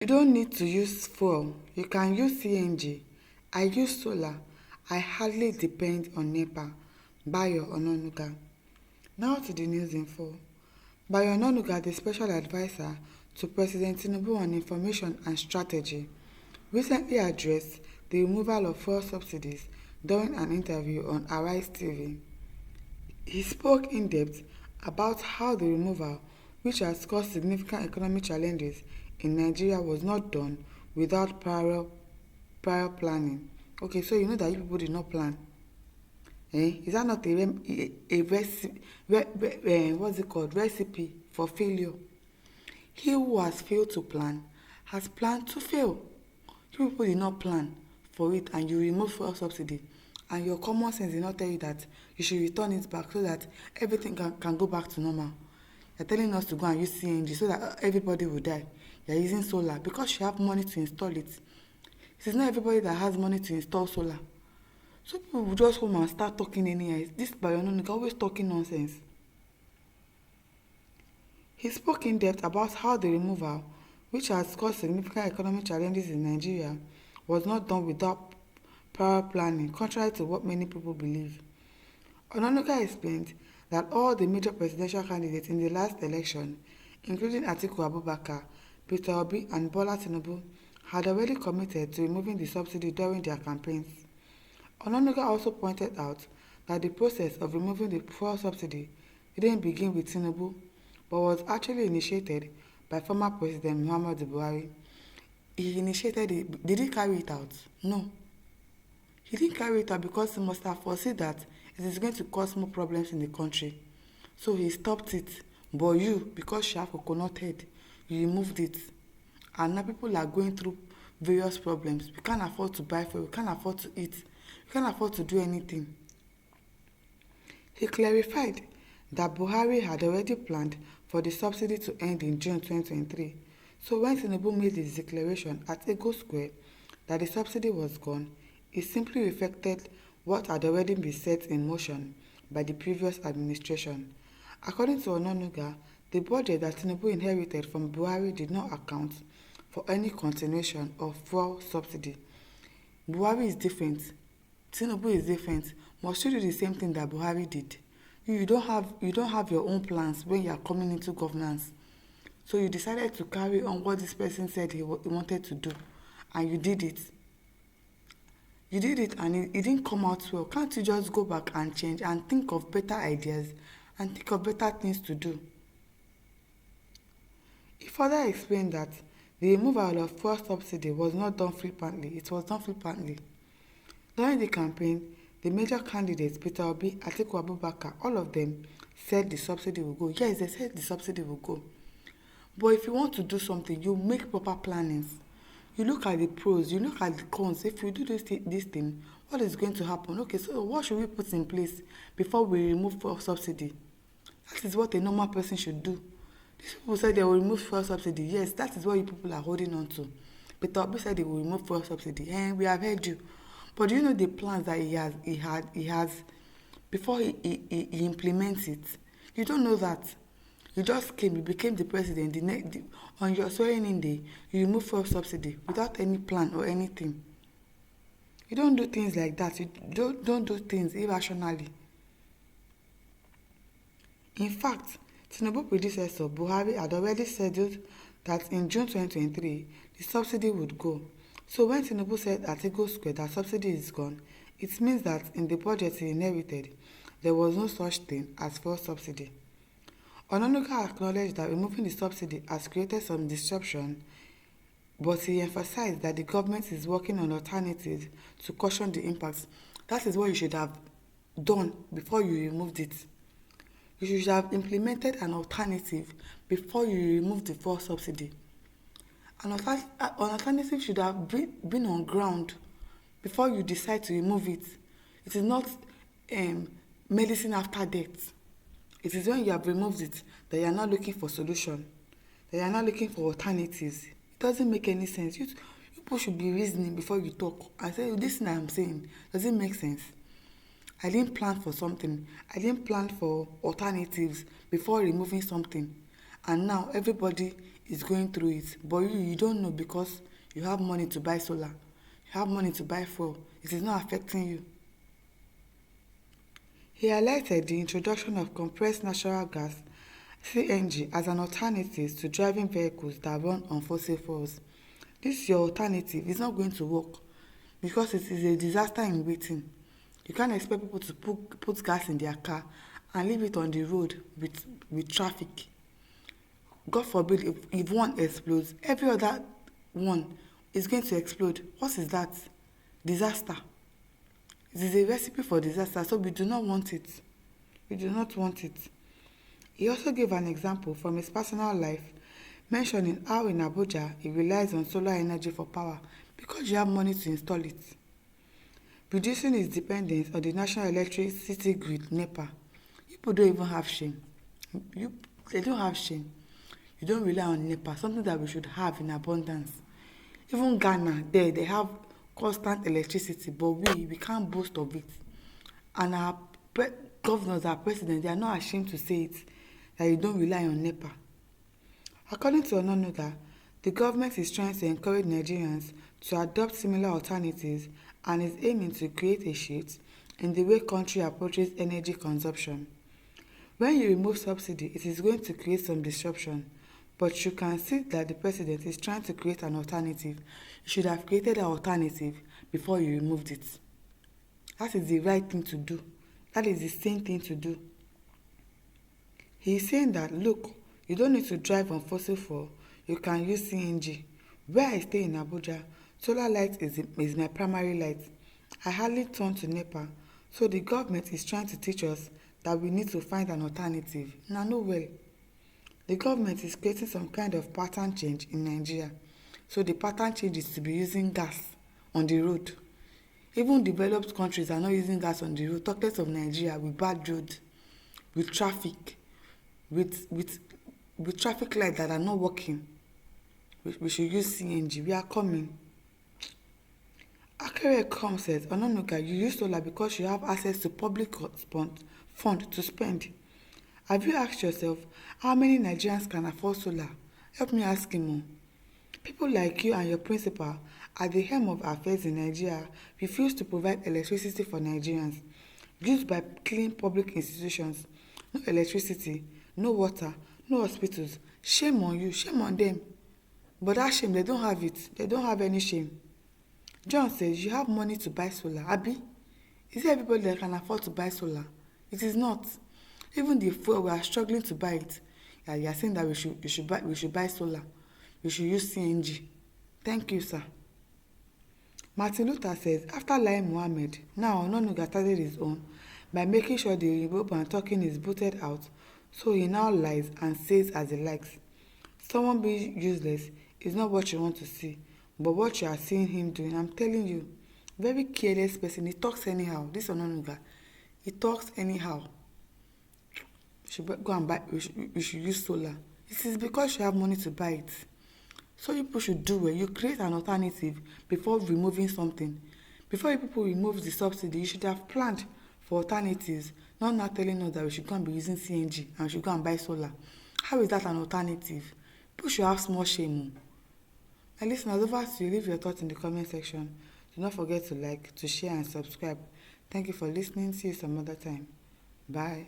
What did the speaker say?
You don't need to use fuel. You can use CNG. I use solar. I hardly depend on NEPA. Bayo Onanuga. Now to the news info. Bayo Onanuga, the special advisor to President Tinubu on information and strategy, recently addressed the removal of fuel subsidies during an interview on Arise TV. He spoke in depth about how the removal, which has caused significant economic challenges in Nigeria, was not done without prior planning. Okay, so you know that you people did not plan. Is that not a recipe, what's it called, recipe for failure? He who has failed to plan has planned to fail. You people did not plan for it and you remove fuel subsidy, and your common sense did not tell you that you should return it back so that everything can go back to normal. You're telling us to go and use CNG so that everybody will die. You're using solar because you have money to install it. It is not everybody that has money to install solar. So people will just come and start talking anyhow. This Bayononik always talking nonsense. He spoke in depth about how the removal, which has caused significant economic challenges in Nigeria, was not done without prior planning, contrary to what many people believe. Onanuga explained that all the major presidential candidates in the last election, including Atiku Abubakar, Peter Obi, and Bola Tinubu, had already committed to removing the subsidy during their campaigns. Onanuga also pointed out that the process of removing the fuel subsidy didn't begin with Tinubu, but was actually initiated by former President Muhammadu Buhari. He initiated it. Did he carry it out? No. He didn't carry it out because he must have foreseen that it is going to cause more problems in the country. So he stopped it. But you, because you have coconut head, you removed it. And now people are going through various problems. We can't afford to buy food. We can't afford to eat. We can't afford to do anything. He clarified that Buhari had already planned for the subsidy to end in June 2023. So when Tinubu made his declaration at Ego Square that the subsidy was gone, it simply reflected what had already been set in motion by the previous administration. According to Onanuga, the budget that Tinubu inherited from Buhari did not account for any continuation of fuel subsidy. Buhari is different. Tinubu is different. Must you do the same thing that Buhari did? You don't have your own plans when you are coming into governance. So you decided to carry on what this person said he wanted to do, and you did it. You did it and it didn't come out well. Can't you just go back and change and think of better ideas and think of better things to do? He further explained that the removal of fuel subsidy was not done flippantly. It was done flippantly. During the campaign, the major candidates, Peter Obi, Atiku Abubakar, all of them said the subsidy will go. Yes, they said the subsidy will go. But if you want to do something, you make proper plannings. You look at the pros, you look at the cons. If you do this thing, what is going to happen? Okay, so what should we put in place before we remove fuel subsidy? That is what a normal person should do. These people said they will remove fuel subsidy. Yes, that is what you people are holding on to. Peter Obi said they will remove fuel subsidy. And we have heard you. But do you know the plans that he has before he implements it? You don't know that. You just came, you became the president. On your swearing-in day, you remove fuel subsidy without any plan or anything. You don't do things like that. You don't do things irrationally. In fact, Tinubu predecessor Buhari had already scheduled that in June 2023, the subsidy would go. So when Tinubu said at Ego Square that subsidy is gone, it means that in the budget he inherited, there was no such thing as fuel subsidy. Onanuga acknowledged that removing the subsidy has created some disruption, but he emphasized that the government is working on alternatives to cushion the impacts. That is what you should have done before you removed it. You should have implemented an alternative before you removed the fuel subsidy. An alternative should have been on ground before you decide to remove it. It is not medicine after death. It is when you have removed it that you are not looking for solution, that you are not looking for alternatives. It doesn't make any sense. You people should be reasoning before you talk. I say, this thing I'm saying, does it make sense? I didn't plan for something. I didn't plan for alternatives before removing something. And now everybody is going through it, but you don't know because you have money to buy solar, you have money to buy fuel. It is not affecting you. He highlighted the introduction of compressed natural gas (CNG) as an alternative to driving vehicles that run on fossil fuels. This your alternative is not going to work because it is a disaster in waiting. You can't expect people to put gas in their car and leave it on the road with traffic. God forbid if one explodes, every other one is going to explode. What is that? Disaster. It is a recipe for disaster, so we do not want it. We do not want it. He also gave an example from his personal life, mentioning how in Abuja he relies on solar energy for power because you have money to install it, reducing his dependence on the national electricity grid (NEPA). People don't even have shame. You, they don't have shame. You don't rely on NEPA, something that we should have in abundance. Even Ghana, they have constant electricity, but we can't boast of it. And our governors, our presidents, they are not ashamed to say it, that you don't rely on NEPA. According to Onanuga, the government is trying to encourage Nigerians to adopt similar alternatives and is aiming to create a shift in the way country approaches energy consumption. When you remove subsidy, it is going to create some disruption, but you can see that the president is trying to create an alternative. You should have created an alternative before you removed it. That is the right thing to do. That is the same thing to do. He is saying that, look, you don't need to drive on fossil fuel. You can use CNG. Where I stay in Abuja, solar light is my primary light. I hardly turn to NEPA. So the government is trying to teach us that we need to find an alternative. Now, no well. The government is creating some kind of pattern change in Nigeria. So the pattern change is to be using gas on the road. Even developed countries are not using gas on the road. Talk less of Nigeria with bad roads, with traffic, with traffic lights that are not working. We should use CNG. We are coming. Akerecom says, Onanuga, you use solar because you have access to public fund to spend. Have you asked yourself how many Nigerians can afford solar? Help me ask him more. People like you and your principal at the helm of affairs in Nigeria refuse to provide electricity for Nigerians, used by clean public institutions. No electricity, no water, no hospitals. Shame on you, shame on them. But that shame, they don't have it. They don't have any shame. John says, you have money to buy solar. Abi, is it everybody that can afford to buy solar? It is not. Even the fuel, we are struggling to buy it. Yeah, you are saying that we should buy solar. We should use CNG. Thank you, sir. Martin Luther says, after lying Muhammad, now Onanuga started his own by making sure the Yoruba and talking is booted out, so he now lies and says as he likes. Someone being useless is not what you want to see, but what you are seeing him doing. I'm telling you, very careless person. He talks anyhow. This Onanuga, he talks anyhow. We should go and buy. We should use solar. It is because you have money to buy it. So people should do it. You create an alternative before removing something. Before people remove the subsidy, you should have planned for alternatives. Not now telling us that we should go and be using CNG and we should go and buy solar. How is that an alternative? People should have small shame. My listeners, over to you. Leave your thoughts in the comment section. Do not forget to like, to share and subscribe. Thank you for listening. See you some other time. Bye.